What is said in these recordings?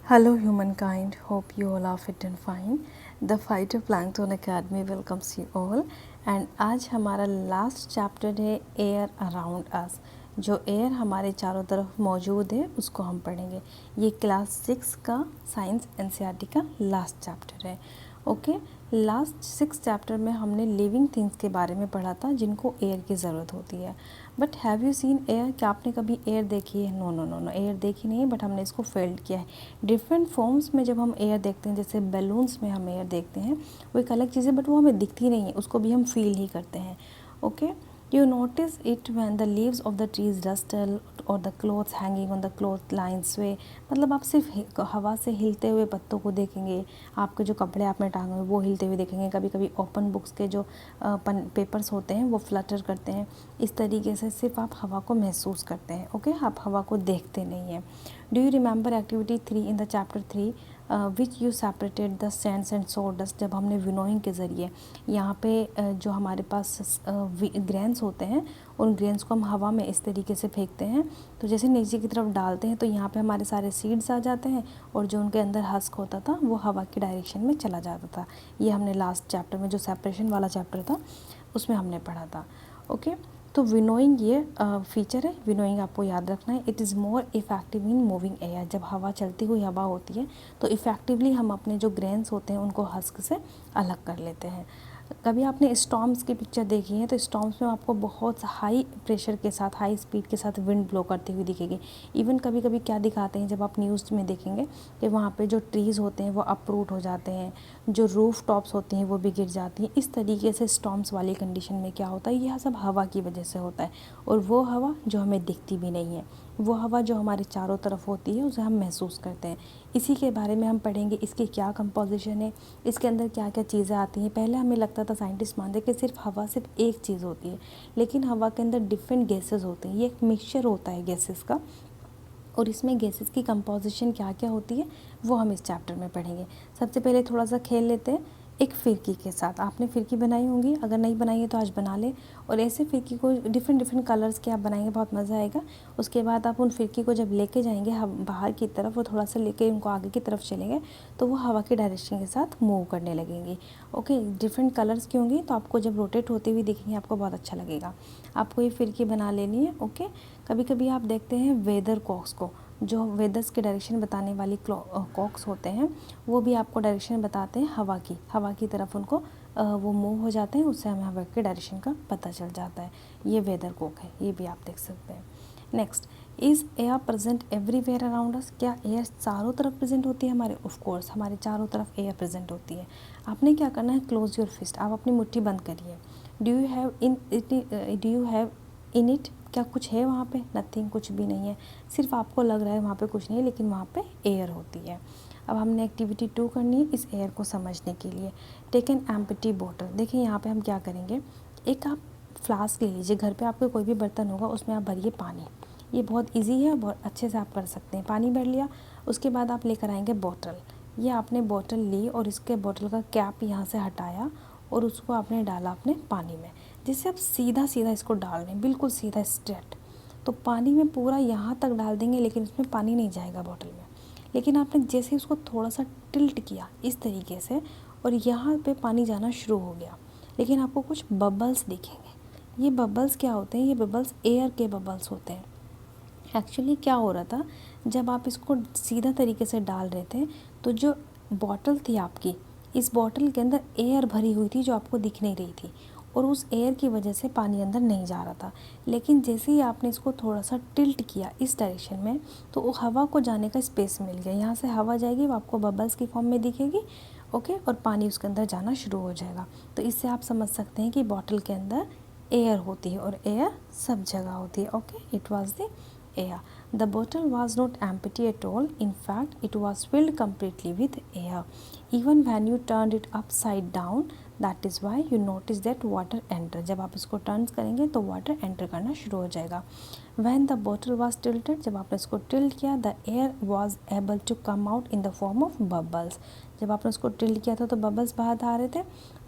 Hello humankind, hope you all are fit and fine. The Phytoplankton Academy welcomes you all and आज हमारा last chapter है air around us. जो air हमारे चारों तरफ मौजूद है उसको हम पढ़ेंगे। ये क्लास 6 का साइंस एनसीईआरटी का लास्ट चैप्टर है। ओके, लास्ट 6 चैप्टर में हमने लिविंग थिंग्स के बारे में पढ़ा था जिनको एयर की ज़रूरत होती है। But have you seen air? क्या आपने कभी एयर देखी है? No no no no, air देखी नहीं है, बट हमने इसको फील्ड किया है। डिफरेंट फॉर्म्स में जब हम एयर देखते हैं, जैसे बैलून्स में हम एयर देखते हैं, वो एक अलग चीज़ है, बट वो हमें दिखती नहीं है, उसको भी हम फील ही करते हैं। Okay, you notice it when the leaves of the trees rustle or the clothes hanging on the cloth lines sway। मतलब आप सिर्फ हवा से हिलते हुए पत्तों को देखेंगे, आपके जो कपड़े आपने टांगे हुए वो हिलते हुए देखेंगे। कभी कभी ओपन बुक्स के जो पेपर्स होते हैं वो फ्लटर करते हैं। इस तरीके से सिर्फ आप हवा को महसूस करते हैं। ओके, आप हवा को देखते नहीं हैं। Do you remember activity 3 in the chapter 3 which you separated the Sands and sawdust? जब हमने विनोइंग के ज़रिए यहाँ पे जो हमारे पास ग्रेन्स होते हैं, उन ग्रेन्स को हम हवा में इस तरीके से फेंकते हैं, तो जैसे नीचे की तरफ डालते हैं तो यहाँ पे हमारे सारे सीड्स आ जाते हैं और जो उनके अंदर हस्क होता था वो हवा की डायरेक्शन में चला जाता था। ये हमने लास्ट चैप्टर में जो सेपरेशन वाला चैप्टर था उसमें हमने पढ़ा था। ओके, तो विनोइंग ये फीचर है। विनोइंग आपको याद रखना है। It is more effective in moving air. जब हवा चलती हुई हवा होती है तो इफ़ेक्टिवली हम अपने जो ग्रेन्स होते हैं उनको हस्क से अलग कर लेते हैं। कभी आपने स्टॉर्म्स की पिक्चर देखी है तो स्टॉर्म्स में आपको बहुत हाई प्रेशर के साथ, हाई स्पीड के साथ विंड ब्लो करती हुई दिखेगी। इवन कभी कभी क्या दिखाते हैं, जब आप न्यूज़ में देखेंगे कि वहाँ पे जो ट्रीज़ होते हैं वो अपरूट हो जाते हैं, जो रूफ टॉप्स होती हैं वो भी गिर जाती हैं। इस तरीके से स्टॉर्म्स वाली कंडीशन में क्या होता है, यह सब हवा की वजह से होता है। और वो हवा जो हमें दिखती भी नहीं है, वो हवा जो हमारे चारों तरफ होती है उसे हम महसूस करते हैं। इसी के बारे में हम पढ़ेंगे, इसकी क्या कंपोजिशन है, इसके अंदर क्या क्या चीज़ें आती हैं। पहले हमें लगता था, साइंटिस्ट मानते कि सिर्फ हवा सिर्फ एक चीज़ होती है, लेकिन हवा के अंदर डिफरेंट गैसेस होते हैं। ये एक मिक्सचर होता है गैसेस का, और इसमें गैसेस की कंपोजिशन क्या क्या होती है वो हम इस चैप्टर में पढ़ेंगे। सबसे पहले थोड़ा सा खेल लेते हैं एक फिरकी के साथ। आपने फिरकी बनाई होंगी, अगर नहीं बनाई है तो आज बना लें। और ऐसे फिरकी को डिफरेंट डिफरेंट कलर्स के आप बनाएंगे, बहुत मज़ा आएगा। उसके बाद आप उन फिरकी को जब लेके जाएंगे बाहर की तरफ, वो थोड़ा सा लेके उनको आगे की तरफ चलेंगे तो वो हवा के डायरेक्शन के साथ मूव करने लगेंगी। ओके, डिफरेंट कलर्स की होंगी तो आपको जब रोटेट होती हुई दिखेंगी आपको बहुत अच्छा लगेगा। आपको ये फिरकी बना लेनी है। ओके, कभी कभी आप देखते हैं वेदर कॉक्स को, जो वेदर्स के डायरेक्शन बताने वाली कॉक्स होते हैं, वो भी आपको डायरेक्शन बताते हैं हवा की तरफ उनको वो मूव हो जाते हैं, उससे हमें हवा के डायरेक्शन का पता चल जाता है। ये वेदर कॉक है, ये भी आप देख सकते हैं। Next, is air present everywhere around us? क्या एयर चारों तरफ प्रेजेंट होती है हमारे? ऑफ कोर्स, हमारे चारों तरफ एयर प्रेजेंट होती है। आपने क्या करना है, क्लोज योर फिस्ट, आप अपनी मुट्ठी बंद करिए। Do you have in it? क्या कुछ है वहाँ पे? नथिंग, कुछ भी नहीं है। सिर्फ आपको लग रहा है वहाँ पे कुछ नहीं है, लेकिन वहाँ पे एयर होती है। अब हमने एक्टिविटी 2 करनी है इस एयर को समझने के लिए। Take an empty bottle. देखिए यहाँ पे हम क्या करेंगे, एक आप फ्लास्क ले लीजिए, घर पे आपके कोई भी बर्तन होगा उसमें आप भरिए पानी। ये बहुत ईजी है, बहुत अच्छे से आप कर सकते हैं। पानी भर लिया, उसके बाद आप लेकर आएंगे बॉटल। ये आपने बॉटल ली और इसके बॉटल का कैप यहाँ से हटाया और उसको आपने डाला अपने पानी में। जिससे आप सीधा सीधा इसको डाल दें, बिल्कुल सीधा स्ट्रेट। तो पानी में पूरा यहाँ तक डाल देंगे, लेकिन उसमें पानी नहीं जाएगा बॉटल में। लेकिन आपने जैसे उसको थोड़ा सा टिल्ट किया इस तरीके से, और यहाँ पे पानी जाना शुरू हो गया, लेकिन आपको कुछ बबल्स दिखेंगे। ये बबल्स क्या होते हैं? ये बबल्स एयर के बबल्स होते हैं। एक्चुअली क्या हो रहा था, जब आप इसको सीधा तरीके से डाल रहे थे तो जो बॉटल थी आपकी, इस बॉटल के अंदर एयर भरी हुई थी जो आपको दिख नहीं रही थी, और उस एयर की वजह से पानी अंदर नहीं जा रहा था। लेकिन जैसे ही आपने इसको थोड़ा सा टिल्ट किया इस डायरेक्शन में, तो वो हवा को जाने का स्पेस मिल गया। यहाँ से हवा जाएगी, वो आपको बबल्स की फॉर्म में दिखेगी। ओके, और पानी उसके अंदर जाना शुरू हो जाएगा। तो इससे आप समझ सकते हैं कि बॉटल के अंदर एयर होती है, और एयर सब जगह होती है। Okay, it was the air. The bottle was not empty at all. In fact, it was filled completely with air. Even when you turned it upside down, that is why you notice that water enter. जब आप इसको turn करेंगे तो water enter करना शुरू हो जाएगा। When the bottle was tilted, जब आपने इसको टिल्ट किया, the air was able to come out in the form of bubbles. जब आपने उसको टिल्ट किया था तो बबल्स बाहर आ रहे थे।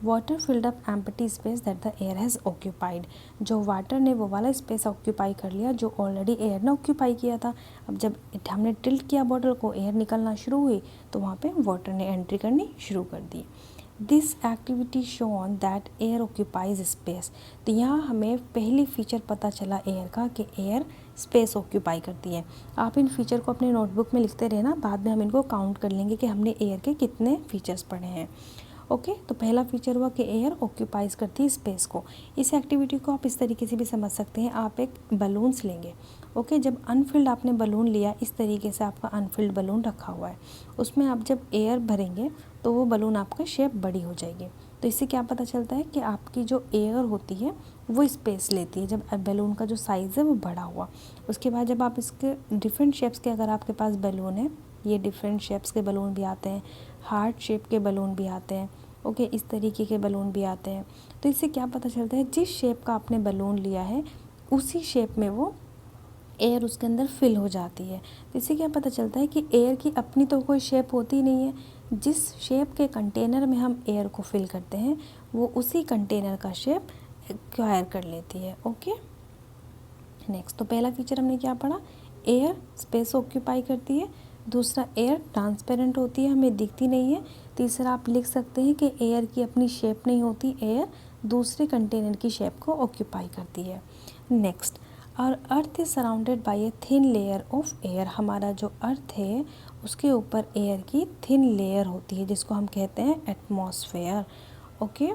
Water filled up empty space that the air has occupied, जो वाटर ने वो वाला स्पेस ऑक्यूपाई कर लिया जो ऑलरेडी एयर ने ऑक्यूपाई किया था। अब जब हमने टिल्ट किया बॉटल को, एयर निकलना शुरू हुई तो वहाँ पे वाटर ने एंट्री करनी शुरू कर दी। This activity shown that air occupies space. तो यहाँ हमें पहली फीचर पता चला एयर का कि एयर स्पेस ऑक्यूपाई करती है। आप इन फीचर को अपने नोटबुक में लिखते रहना, बाद में हम इनको काउंट कर लेंगे कि हमने एयर के कितने फीचर्स पढ़े हैं। ओके, तो पहला फीचर हुआ कि एयर ऑक्यूपाइज करती है स्पेस को। इस एक्टिविटी को आप इस तरीके से भी समझ सकते हैं। आप एक बलून्स लेंगे, ओके, जब अनफिल्ड आपने बलून लिया, इस तरीके से आपका अनफिल्ड बलून रखा हुआ है, उसमें आप जब एयर भरेंगे तो वो बलून आपका शेप बड़ी हो जाएगी। तो इससे क्या पता चलता है कि आपकी जो एयर होती है वो स्पेस लेती है जब बैलून का जो साइज़ है वो बड़ा हुआ। उसके बाद जब आप इसके डिफरेंट शेप्स के अगर आपके पास बैलून है, ये डिफरेंट शेप्स के बलून भी आते हैं, हार्ट शेप के बलून भी आते हैं, ओके, इस तरीके के बलून भी आते हैं। तो इससे क्या पता चलता है, जिस शेप का आपने बलून लिया है उसी शेप में वो एयर उसके अंदर फिल हो जाती है। तो इससे क्या पता चलता है कि एयर की अपनी तो कोई शेप होती नहीं है, जिस शेप के कंटेनर में हम एयर को फिल करते हैं वो उसी कंटेनर का शेप एक्वायर कर लेती है। ओके, नेक्स्ट, तो पहला फीचर हमने क्या पढ़ा, एयर स्पेस ऑक्यूपाई करती है। दूसरा, एयर ट्रांसपेरेंट होती है, हमें दिखती नहीं है। तीसरा, आप लिख सकते हैं कि एयर की अपनी शेप नहीं होती, एयर दूसरे कंटेनर की शेप को ऑक्यूपाई करती है। नेक्स्ट, और earth is surrounded by a thin layer of air. हमारा जो अर्थ है उसके ऊपर एयर की थिन लेयर होती है जिसको हम कहते हैं atmosphere. Okay,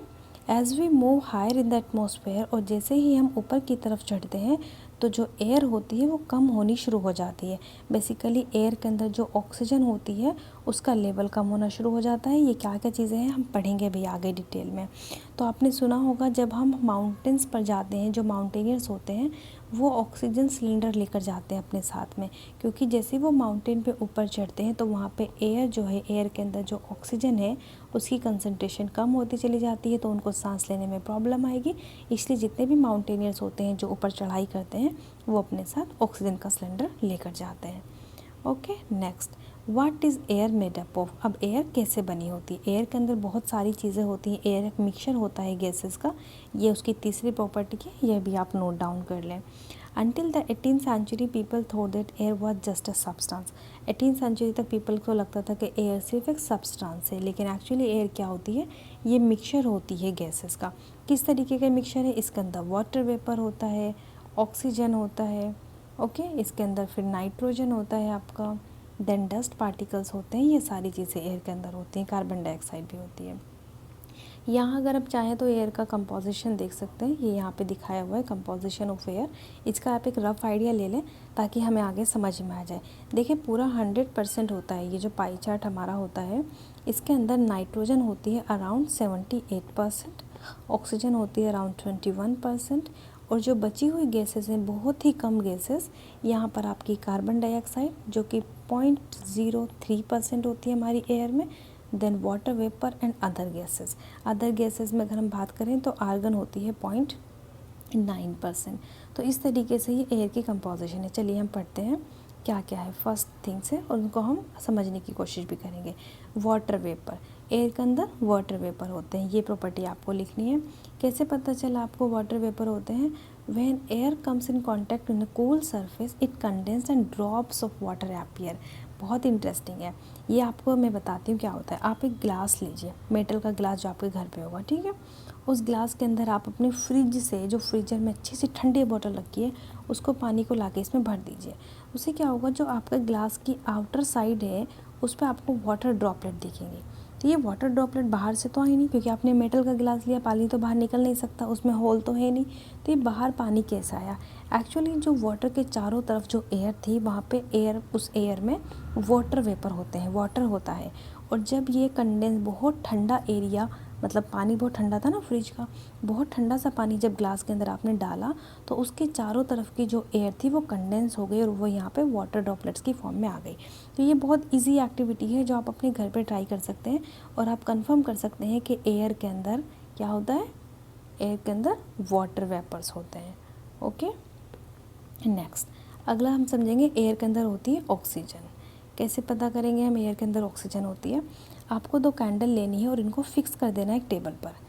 as we move higher in the atmosphere, और जैसे ही हम ऊपर की तरफ चढ़ते हैं तो जो एयर होती है वो कम होनी शुरू हो जाती है। बेसिकली एयर के अंदर जो ऑक्सीजन होती है उसका लेवल कम होना शुरू हो जाता है। ये क्या क्या चीज़ें हैं हम पढ़ेंगे भी आगे डिटेल में। तो आपने सुना होगा जब हम माउंटेन्स पर जाते हैं, जो माउंटेनियर्स होते हैं वो ऑक्सीजन सिलेंडर लेकर जाते हैं अपने साथ में, क्योंकि जैसे वो माउंटेन पे ऊपर चढ़ते हैं तो वहाँ पे एयर जो है, एयर के अंदर जो ऑक्सीजन है उसकी कंसंट्रेशन कम होती चली जाती है, तो उनको सांस लेने में प्रॉब्लम आएगी। इसलिए जितने भी माउंटेनियर्स होते हैं जो ऊपर चढ़ाई करते हैं वो अपने साथ ऑक्सीजन का सिलेंडर लेकर जाते हैं। Okay, next, what is air made up of. अब एयर कैसे बनी होती है, एयर के अंदर बहुत सारी चीज़ें होती हैं। एयर एक मिक्सचर होता है गैसेस का, ये उसकी तीसरी प्रॉपर्टी है, यह भी आप नोट डाउन कर लें। Until the 18th century people thought that air was just a substance। 18th century तक पीपल को लगता था कि एयर सिर्फ एक सब्सटेंस है, लेकिन एक्चुअली एयर क्या होती है, ये मिक्सचर होती है गैसेस का। किस तरीके का मिक्सचर है, इसके अंदर वाटर वेपर होता है, ऑक्सीजन होता है, ओके, इसके अंदर फिर नाइट्रोजन होता है आपका, देन डस्ट पार्टिकल्स होते हैं, ये सारी चीज़ें एयर के अंदर होती हैं, कार्बन डाइऑक्साइड भी होती है। यहाँ अगर आप चाहें तो एयर का कंपोजिशन देख सकते हैं, ये यहाँ पे दिखाया हुआ है कंपोजिशन ऑफ एयर। इसका आप एक रफ़ आइडिया ले लें ताकि हमें आगे समझ में आ जाए। देखिए पूरा 100% होता है, ये जो पाई चार्ट हमारा होता है इसके अंदर नाइट्रोजन होती है अराउंड 78%, ऑक्सीजन होती है अराउंड 21%, और जो बची हुई गैसेस हैं बहुत ही कम गैसेस, यहाँ पर आपकी कार्बन डाइऑक्साइड जो कि 0.03% होती है हमारी एयर में, then water vapour and other gases. Other gases में अगर हम बात करें तो आर्गन होती है 0.9%। तो इस तरीके से ये एयर की कंपोजिशन है। चलिए हम पढ़ते हैं क्या क्या है फर्स्ट थिंग्स है और उनको हम समझने की कोशिश भी करेंगे। वाटर वेपर, एयर के अंदर वाटर वेपर होते हैं, ये प्रॉपर्टी आपको लिखनी है। कैसे पता चला आपको वाटर वेपर होते हैं, when air comes in contact in a cool surface it condense and drops of water appear. बहुत इंटरेस्टिंग है ये, आपको मैं बताती हूँ क्या होता है। आप एक ग्लास लीजिए, मेटल का ग्लास जो आपके घर पे होगा, ठीक है, उस ग्लास के अंदर आप अपने फ्रिज से, जो फ्रीजर में अच्छी सी ठंडी बोतल रखी है, उसको पानी को लाके इसमें भर दीजिए। उससे क्या होगा, जो आपका ग्लास की आउटर साइड है उस पर आपको वाटर ड्रॉपलेट दिखेंगे। तो ये वाटर ड्रॉपलेट बाहर से तो आई नहीं, क्योंकि आपने मेटल का गिलास लिया, पानी तो बाहर निकल नहीं सकता, उसमें होल तो है नहीं, तो ये बाहर पानी कैसे आया। एक्चुअली जो वाटर के चारों तरफ जो एयर थी वहाँ पे एयर, उस एयर में वाटर वेपर होते हैं, वाटर होता है। और जब ये कंडेंस, बहुत ठंडा एरिया, मतलब पानी बहुत ठंडा था ना फ्रिज का, बहुत ठंडा सा पानी जब ग्लास के अंदर आपने डाला तो उसके चारों तरफ की जो एयर थी वो कंडेंस हो गई और वो यहाँ पे वाटर ड्रॉपलेट्स की फॉर्म में आ गई। तो ये बहुत इजी एक्टिविटी है जो आप अपने घर पे ट्राई कर सकते हैं और आप कंफर्म कर सकते हैं कि एयर के अंदर क्या होता है, एयर के अंदर वाटर वेपर्स होते हैं। ओके, नेक्स्ट अगला हम समझेंगे एयर के अंदर होती है ऑक्सीजन। कैसे पता करेंगे हम एयर के अंदर ऑक्सीजन होती है? आपको 2 कैंडल लेनी है और इनको फिक्स कर देना है एक टेबल पर।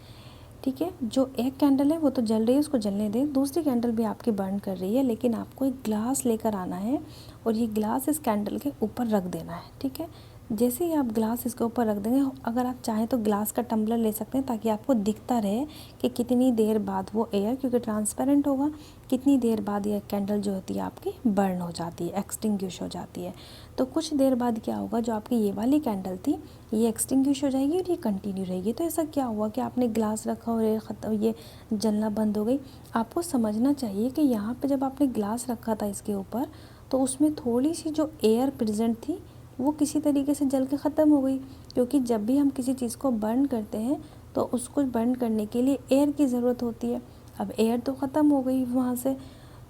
ठीक है, जो एक कैंडल है वो तो जल रही है, उसको जलने दें। दूसरी कैंडल भी आपकी बर्न कर रही है, लेकिन आपको एक ग्लास लेकर आना है और ये ग्लास इस कैंडल के ऊपर रख देना है। ठीक है, जैसे ही आप ग्लास इसके ऊपर रख देंगे, अगर आप चाहें तो ग्लास का टम्बलर ले सकते हैं ताकि आपको दिखता रहे कि कितनी देर बाद वो एयर, क्योंकि ट्रांसपेरेंट होगा, कितनी देर बाद ये कैंडल जो होती है आपकी बर्न हो जाती है, एक्सटिंग्विश हो जाती है। तो कुछ देर बाद क्या होगा, जो आपकी ये वाली कैंडल थी ये एक्सटिंग्विश हो जाएगी और ये कंटिन्यू रहेगी। तो ऐसा क्या हुआ कि आपने ग्लास रखा और ये जलना बंद हो गई। आपको समझना चाहिए कि यहाँ पे जब आपने ग्लास रखा था इसके ऊपर, तो उसमें थोड़ी सी जो एयर प्रेजेंट थी वो किसी तरीके से जल के ख़त्म हो गई, क्योंकि जब भी हम किसी चीज़ को बर्न करते हैं तो उसको बर्न करने के लिए एयर की ज़रूरत होती है। अब एयर तो ख़त्म हो गई वहाँ से,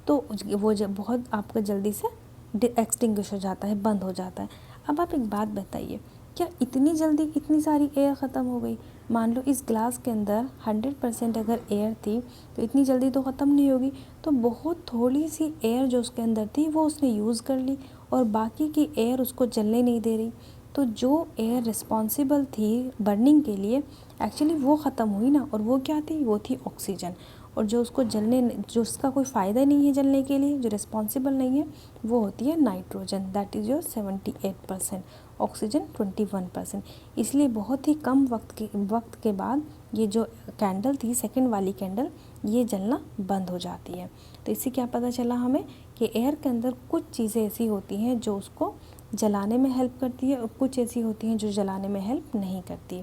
तो वो जब बहुत आपका जल्दी से एक्सटिंग्विश हो जाता है, बंद हो जाता है। अब आप एक बात बताइए, क्या इतनी जल्दी इतनी सारी एयर ख़त्म हो गई? मान लो इस ग्लास के अंदर 100% अगर एयर थी तो इतनी जल्दी तो ख़त्म नहीं होगी। तो बहुत थोड़ी सी एयर जो उसके अंदर थी वो उसने यूज़ कर ली और बाकी की एयर उसको जलने नहीं दे रही। तो जो एयर रिस्पॉन्सिबल थी बर्निंग के लिए, एक्चुअली वो ख़त्म हुई ना, और वो क्या थी, वो थी ऑक्सीजन। और जो उसको जलने, जो उसका कोई फ़ायदा नहीं है जलने के लिए, जो रिस्पॉन्सिबल नहीं है, वो होती है nitrogen, that is your 78%, oxygen 21%। इसलिए बहुत ही कम वक्त के बाद ये जो कैंडल थी, सेकंड वाली कैंडल, ये जलना बंद हो जाती है। तो इससे क्या पता चला हमें कि एयर के अंदर कुछ चीज़ें ऐसी होती हैं जो उसको जलाने में हेल्प करती है और कुछ ऐसी होती हैं जो जलाने में हेल्प नहीं करती।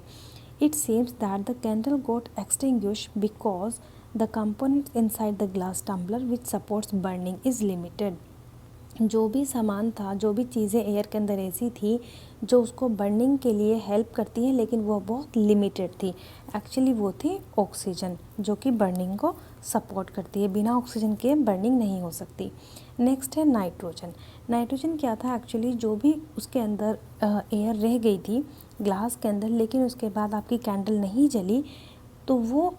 It seems that the candle got extinguished because the component inside the glass tumbler which supports burning is limited. जो भी सामान था, जो भी चीज़ें एयर के अंदर ऐसी थी जो उसको बर्निंग के लिए हेल्प करती हैं, लेकिन वो बहुत लिमिटेड थी। एक्चुअली वो थी ऑक्सीजन, जो कि बर्निंग को सपोर्ट करती है। बिना ऑक्सीजन के बर्निंग नहीं हो सकती। नेक्स्ट है नाइट्रोजन। नाइट्रोजन क्या था, एक्चुअली जो भी उसके अंदर एयर रह गई थी ग्लास के अंदर, लेकिन उसके बाद आपकी कैंडल नहीं जली, तो वो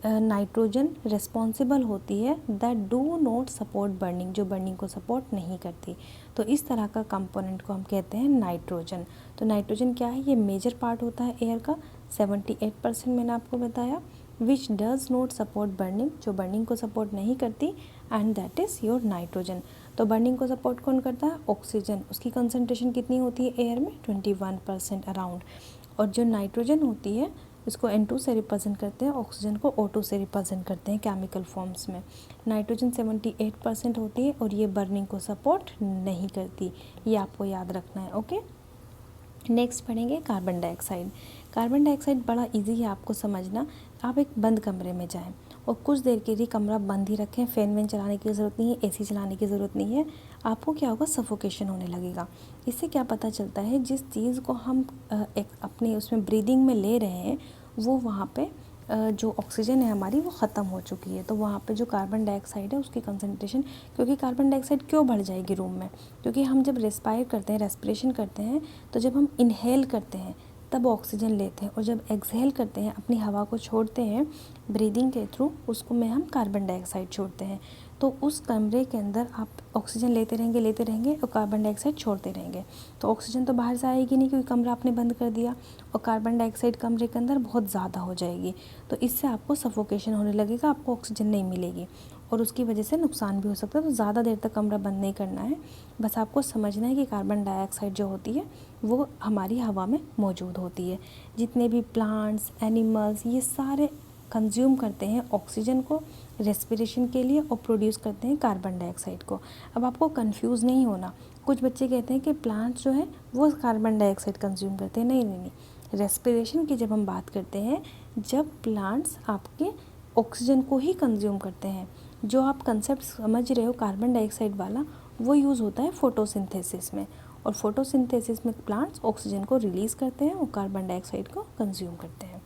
नाइट्रोजन रिस्पॉन्सिबल होती है that do not support burning, जो बर्निंग को सपोर्ट नहीं करती। तो इस तरह का कंपोनेंट को हम कहते हैं नाइट्रोजन। तो नाइट्रोजन क्या है, ये मेजर पार्ट होता है एयर का, 78% मैंने आपको बताया, which does not support burning, जो बर्निंग को सपोर्ट नहीं करती, and that is your nitrogen. तो बर्निंग को सपोर्ट कौन करता है, ऑक्सीजन। उसकी कंसनट्रेशन कितनी होती है एयर में, 21% अराउंड। और जो नाइट्रोजन होती है इसको N2 से रिप्रेजेंट करते हैं, ऑक्सीजन को O2 से रिप्रेजेंट करते हैं केमिकल फॉर्म्स में। नाइट्रोजन 78% होती है और ये बर्निंग को सपोर्ट नहीं करती, ये आपको याद रखना है। ओके, नेक्स्ट पढ़ेंगे कार्बन डाइऑक्साइड। कार्बन डाइऑक्साइड बड़ा इजी है आपको समझना। आप एक बंद कमरे में जाएं और कुछ देर के लिए कमरा बंद ही रखें, फ़ैन वैन चलाने की ज़रूरत नहीं है, एसी चलाने की ज़रूरत नहीं है। आपको क्या होगा, सफोकेशन होने लगेगा। इससे क्या पता चलता है, जिस चीज़ को हम अपने उसमें ब्रीदिंग में ले रहे हैं, वो वहाँ पे जो ऑक्सीजन है हमारी वो ख़त्म हो चुकी है। तो वहाँ पे जो कार्बन डाइऑक्साइड है उसकी कंसंट्रेशन, क्योंकि कार्बन डाइऑक्साइड क्यों बढ़ जाएगी रूम में, क्योंकि हम जब रेस्पायर करते हैं, रेस्पिरेशन करते हैं, तो जब हम इनहेल करते हैं तब ऑक्सीजन लेते हैं, और जब एक्सहेल करते हैं, अपनी हवा को छोड़ते हैं ब्रीदिंग के थ्रू, उसको में हम कार्बन डाइऑक्साइड छोड़ते हैं। तो उस कमरे के अंदर आप ऑक्सीजन लेते रहेंगे और कार्बन डाइऑक्साइड छोड़ते रहेंगे, तो ऑक्सीजन तो बाहर से आएगी नहीं, क्योंकि कमरा आपने बंद कर दिया, और कार्बन डाइऑक्साइड कमरे के अंदर बहुत ज़्यादा हो जाएगी। तो इससे आपको सफोकेशन होने लगेगा, आपको ऑक्सीजन नहीं मिलेगी और उसकी वजह से नुकसान भी हो सकता है। तो ज़्यादा देर तक कमरा बंद नहीं करना है, बस आपको समझना है कि कार्बन डाइऑक्साइड जो होती है वो हमारी हवा में मौजूद होती है। जितने भी प्लांट्स, एनिमल्स, ये सारे कंज्यूम करते हैं ऑक्सीजन को रेस्पिरेशन के लिए और प्रोड्यूस करते हैं कार्बन डाइऑक्साइड को। अब आपको कंफ्यूज नहीं होना, कुछ बच्चे कहते हैं कि प्लांट्स जो है वो कार्बन डाइऑक्साइड कंज्यूम करते हैं। नहीं नहीं नहीं, रेस्पिरेशन की जब हम बात करते हैं, जब प्लांट्स आपके ऑक्सीजन को ही कंज्यूम करते हैं, जो आप कंसेप्ट समझ रहे हो कार्बन डाइऑक्साइड वाला, वो यूज़ होता है फोटोसिंथेसिस में, और फोटोसिंथेसिस में प्लांट्स ऑक्सीजन को रिलीज़ करते हैं और कार्बन डाइऑक्साइड को कंज्यूम करते हैं।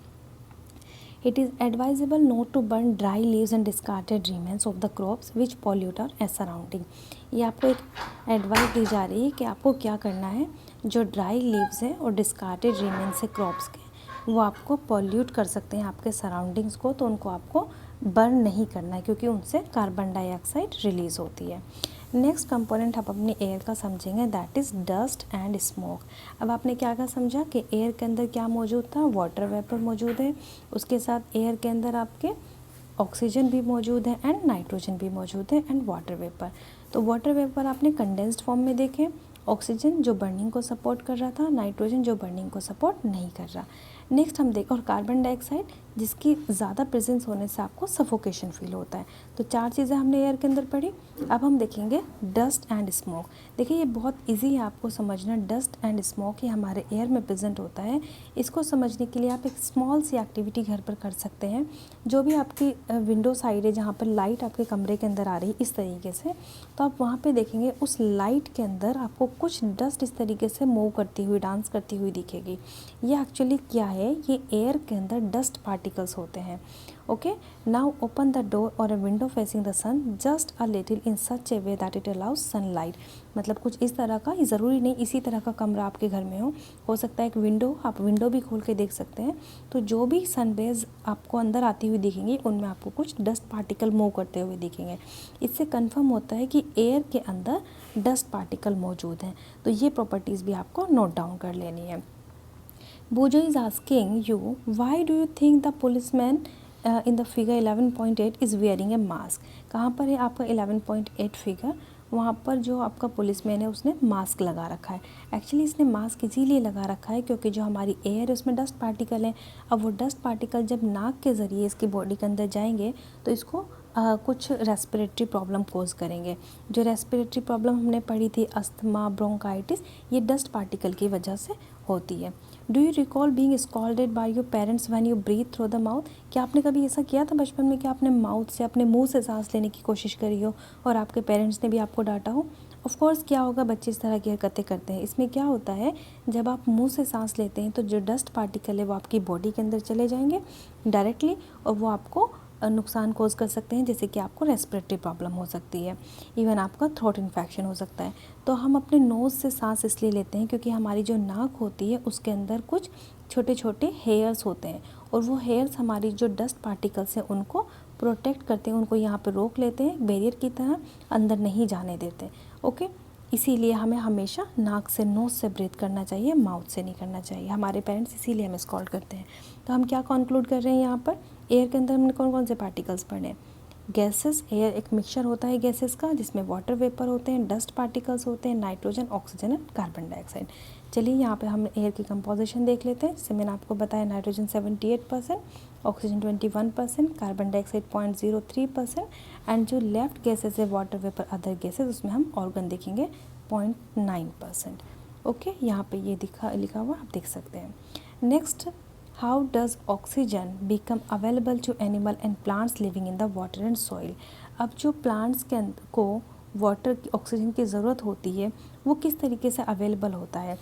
It is advisable not to burn dry leaves and discarded remains of the crops which pollute our surrounding. ये आपको एक एडवाइस दी जा रही है कि आपको क्या करना है, जो ड्राई लीव्स हैं और डिस्कार्डेड रिमेन्स है क्रॉप्स के, वो आपको पॉल्यूट कर सकते हैं आपके सराउंडिंग्स को, तो उनको आपको बर्न नहीं करना है क्योंकि उनसे कार्बन डाइऑक्साइड रिलीज़ होती है। नेक्स्ट कंपोनेंट आप अपने एयर का समझेंगे, that is dust and smoke. अब आपने क्या क्या समझा कि एयर के अंदर क्या मौजूद था, वाटर वेपर मौजूद है, उसके साथ एयर के अंदर आपके ऑक्सीजन भी मौजूद है एंड नाइट्रोजन भी मौजूद है एंड वाटर वेपर। तो वाटर वेपर आपने कंडेंस्ड फॉर्म में देखे, ऑक्सीजन जो बर्निंग को सपोर्ट कर रहा था, नाइट्रोजन जो बर्निंग को सपोर्ट नहीं कर रहा। नेक्स्ट हम देख, और कार्बन डाइऑक्साइड जिसकी ज़्यादा प्रेजेंस होने से आपको सफोकेशन फील होता है। तो 4 चीज़ें हमने एयर के अंदर पढ़ी। अब हम देखेंगे डस्ट एंड स्मोक। देखिए ये बहुत इजी है आपको समझना, डस्ट एंड स्मोक ये हमारे एयर में प्रेजेंट होता है। इसको समझने के लिए आप एक स्मॉल सी एक्टिविटी घर पर कर सकते हैं। जो भी आपकी विंडो साइड है जहाँ पर लाइट आपके कमरे के अंदर आ रही है इस तरीके से, तो आप वहाँ पे देखेंगे उस लाइट के अंदर आपको कुछ डस्ट इस तरीके से मूव करती हुई, डांस करती हुई दिखेगी। ये एक्चुअली क्या है, ये एयर के अंदर डस्ट पार्टिकल्स होते हैं। Okay, now open the door और a window facing the sun just a little in such a way that it allows sunlight. मतलब कुछ इस तरह का, ये ज़रूरी नहीं इसी तरह का कमरा आपके घर में हो सकता है एक विंडो, आप विंडो भी खोल के देख सकते हैं। तो जो भी सन रेज आपको अंदर आती हुई दिखेंगी उनमें आपको कुछ डस्ट पार्टिकल मूव करते हुए दिखेंगे। इससे कंफर्म होता है कि एयर के अंदर डस्ट पार्टिकल मौजूद हैं। तो ये प्रॉपर्टीज़ भी आपको नोट डाउन कर लेनी है। Bojo is asking you, why do you think the policeman in the figure 11.8 is wearing a mask? कहाँ पर है आपका 11.8 फिगर? वहाँ पर जो आपका पुलिसमैन है उसने मास्क लगा रखा है। एक्चुअली इसने मास्क इसीलिए लगा रखा है क्योंकि जो हमारी एयर है उसमें डस्ट पार्टिकल है। अब वो डस्ट पार्टिकल जब नाक के ज़रिए इसकी बॉडी के अंदर जाएंगे तो इसको कुछ रेस्पिरेटरी प्रॉब्लम कोज करेंगे। जो रेस्पिरेटरी प्रॉब्लम हमने पढ़ी थी, अस्थमा, ब्रोंकाइटिस, ये डस्ट पार्टिकल की वजह से होती है। Do you recall being scolded by your parents when you breathe through the mouth? क्या आपने कभी ऐसा किया था बचपन में कि आपने माउथ से, अपने मुंह से सांस लेने की कोशिश करी हो और आपके पेरेंट्स ने भी आपको डांटा हो? ऑफ कोर्स क्या होगा, बच्चे इस तरह की हरकतें करते हैं। इसमें क्या होता है, जब आप मुंह से सांस लेते हैं तो जो डस्ट पार्टिकल है वो आपकी बॉडी के अंदर चले जाएंगे डायरेक्टली और वो आपको नुकसान कोज कर सकते हैं, जैसे कि आपको रेस्पिरेटरी प्रॉब्लम हो सकती है, इवन आपका थ्रोट इन्फेक्शन हो सकता है। तो हम अपने नोज़ से सांस इसलिए लेते हैं क्योंकि हमारी जो नाक होती है उसके अंदर कुछ छोटे छोटे हेयर्स होते हैं और वो हेयर्स हमारी जो डस्ट पार्टिकल्स हैं उनको प्रोटेक्ट करते हैं, उनको यहाँ पर रोक लेते हैं, बैरियर की तरह अंदर नहीं जाने देते। ओके, इसीलिए हमें हमेशा नाक से, नोज़ से ब्रीथ करना चाहिए, माउथ से नहीं करना चाहिए। हमारे पेरेंट्स इसीलिए हमें स्कॉल्ड करते हैं। तो हम क्या कंक्लूड कर रहे हैं यहाँ पर, एयर के अंदर हमने कौन कौन से पार्टिकल्स पढ़े हैं? गैसेस, एयर एक मिक्सचर होता है गैसेस का जिसमें वाटर वेपर होते हैं, डस्ट पार्टिकल्स होते हैं, nitrogen, oxygen and carbon dioxide. चलिए यहाँ पे हम एयर की कंपोजिशन देख लेते हैं। जैसे मैंने आपको बताया, nitrogen 78%, oxygen 21%, carbon dioxide 0.03% and जो लेफ्ट गैसेस है वाटर वेपर, अदर गैसेस, उसमें हम ऑर्गन देखेंगे 0.9%। ओके, यहाँ पे ये लिखा हुआ आप देख सकते हैं। Next, how does oxygen become available to animal and plants living in the water and soil? अब जो प्लांट्स के को वाटर की, ऑक्सीजन की ज़रूरत होती है वो किस तरीके से अवेलेबल होता है?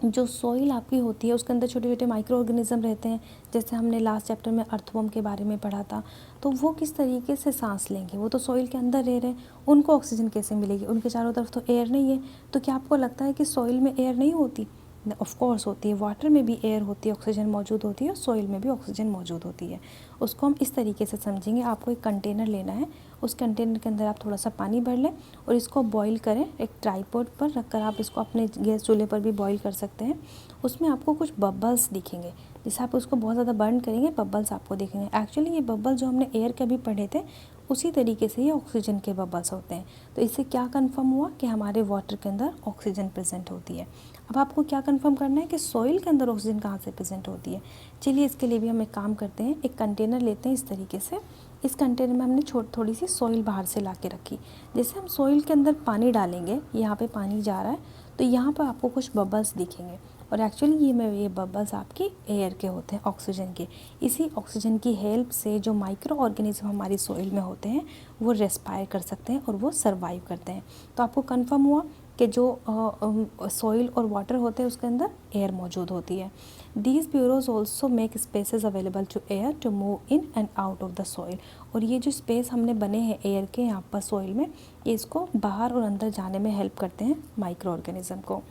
जो सॉइल आपकी होती है उसके अंदर छोटे छोटे माइक्रो ऑर्गेनिज्म रहते हैं, जैसे हमने लास्ट चैप्टर में अर्थवॉर्म के बारे में पढ़ा था। तो वो किस तरीके से सांस लेंगे? वो तो सॉइल के अंदर रह रहे हैं, उनको ऑक्सीजन कैसे मिलेगी? उनके चारों तरफ तो एयर नहीं है। तो क्या आपको लगता है कि सॉइल में एयर नहीं होती? ऑफ कोर्स होती है। वाटर में भी एयर होती है, ऑक्सीजन मौजूद होती है, और सॉइल में भी ऑक्सीजन मौजूद होती है। उसको हम इस तरीके से समझेंगे। आपको एक कंटेनर लेना है, उस कंटेनर के अंदर आप थोड़ा सा पानी भर लें और इसको बॉईल करें। एक ट्राइपॉड पर रखकर आप इसको अपने गैस चूल्हे पर भी बॉईल कर सकते हैं। उसमें आपको कुछ बबल्स दिखेंगे, जैसे आप उसको बहुत ज़्यादा बर्न करेंगे बबल्स आपको दिखेंगे। एक्चुअली ये बबल जो हमने एयर के भी पढ़े थे उसी तरीके से ये ऑक्सीजन के बबल्स होते हैं। तो इससे क्या कंफर्म हुआ कि हमारे वाटर के अंदर ऑक्सीजन प्रेजेंट होती है। अब आपको क्या कंफर्म करना है कि सॉइल के अंदर ऑक्सीजन कहाँ से प्रेजेंट होती है। चलिए इसके लिए भी हम एक काम करते हैं, एक कंटेनर लेते हैं इस तरीके से। इस कंटेनर में हमने थोड़ी सी सॉइल बाहर से ला के रखी। जैसे हम सॉइल के अंदर पानी डालेंगे, यहाँ पे पानी जा रहा है तो यहाँ पर आपको कुछ बबल्स दिखेंगे और एक्चुअली ये बबल्स आपकी एयर के होते हैं, ऑक्सीजन के। इसी ऑक्सीजन की हेल्प से जो माइक्रो ऑर्गेनिज्म हमारी सॉइल में होते हैं वो रेस्पायर कर सकते हैं और वो सर्वाइव करते हैं। तो आपको कंफर्म हुआ कि जो सॉइल और वाटर होते हैं उसके अंदर एयर मौजूद होती है। These burrows also make spaces available to air to move in and out of the soil. और ये जो स्पेस हमने बने हैं एयर के यहाँ पर सॉइल में, ये इसको बाहर और अंदर जाने में हेल्प करते हैं माइक्रो ऑर्गेनिज्म को।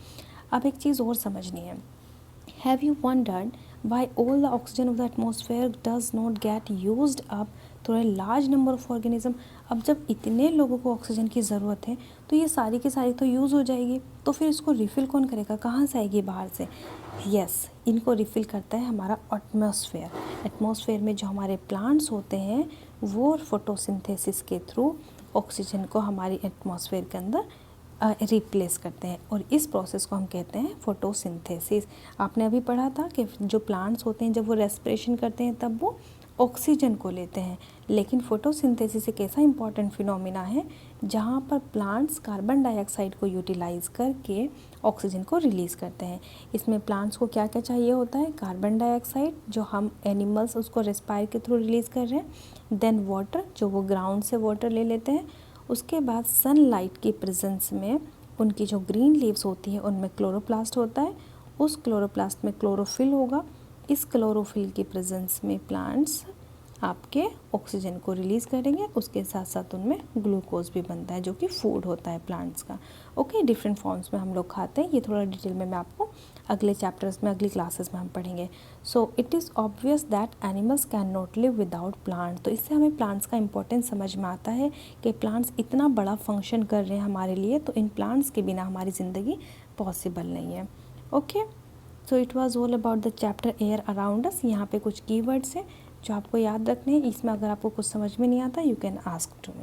अब एक चीज़ और समझनी है, Have you wondered why all the oxygen of the atmosphere does not get used up through a large number of organisms? अब जब इतने लोगों को ऑक्सीजन की ज़रूरत है तो ये सारी की सारी तो यूज़ हो जाएगी, तो फिर इसको रिफ़िल कौन करेगा, कहाँ से आएगी, बाहर से? यस, इनको रिफ़िल करता है हमारा एटमॉस्फेयर। एटमॉस्फेयर में जो हमारे प्लांट्स होते हैं वो फोटोसिंथेसिस के थ्रू ऑक्सीजन को हमारी एटमॉस्फेयर के अंदर रिप्लेस करते हैं, और इस प्रोसेस को हम कहते हैं फोटोसिंथेसिस। आपने अभी पढ़ा था कि जो प्लांट्स होते हैं जब वो रेस्पिरेशन करते हैं तब वो ऑक्सीजन को लेते हैं, लेकिन फोटोसिंथेसिस एक ऐसा इंपॉर्टेंट फिनोमिना है जहाँ पर प्लांट्स कार्बन डाइऑक्साइड को यूटिलाइज करके ऑक्सीजन को रिलीज़ करते हैं। इसमें प्लांट्स को क्या क्या चाहिए होता है, कार्बन डाइऑक्साइड जो हम एनिमल्स उसको रेस्पायर के थ्रू रिलीज़ कर रहे हैं, देन वाटर जो वो ग्राउंड से वाटर ले लेते हैं, उसके बाद सनलाइट की प्रेजेंस में उनकी जो ग्रीन लीव्स होती हैं उनमें क्लोरोप्लास्ट होता है, उस क्लोरोप्लास्ट में क्लोरोफिल होगा, इस क्लोरोफिल की प्रेजेंस में प्लांट्स आपके ऑक्सीजन को रिलीज़ करेंगे, उसके साथ साथ उनमें ग्लूकोज भी बनता है जो कि फूड होता है प्लांट्स का। ओके, डिफरेंट फॉर्म्स में हम लोग खाते हैं, ये थोड़ा डिटेल में मैं आपको अगले चैप्टर्स में अगली क्लासेस में हम पढ़ेंगे। So it is obvious that animals can not live without plant. तो इससे हमें प्लांट्स का इंपॉर्टेंस समझ में आता है कि प्लांट्स इतना बड़ा फंक्शन कर रहे हैं हमारे लिए, तो इन प्लांट्स के बिना हमारी ज़िंदगी पॉसिबल नहीं है। Okay, so it was all about the chapter air around us. यहाँ पे कुछ कीवर्ड्स हैं जो आपको याद रखने हैं। इसमें अगर आपको कुछ समझ में नहीं आता, you can ask to me.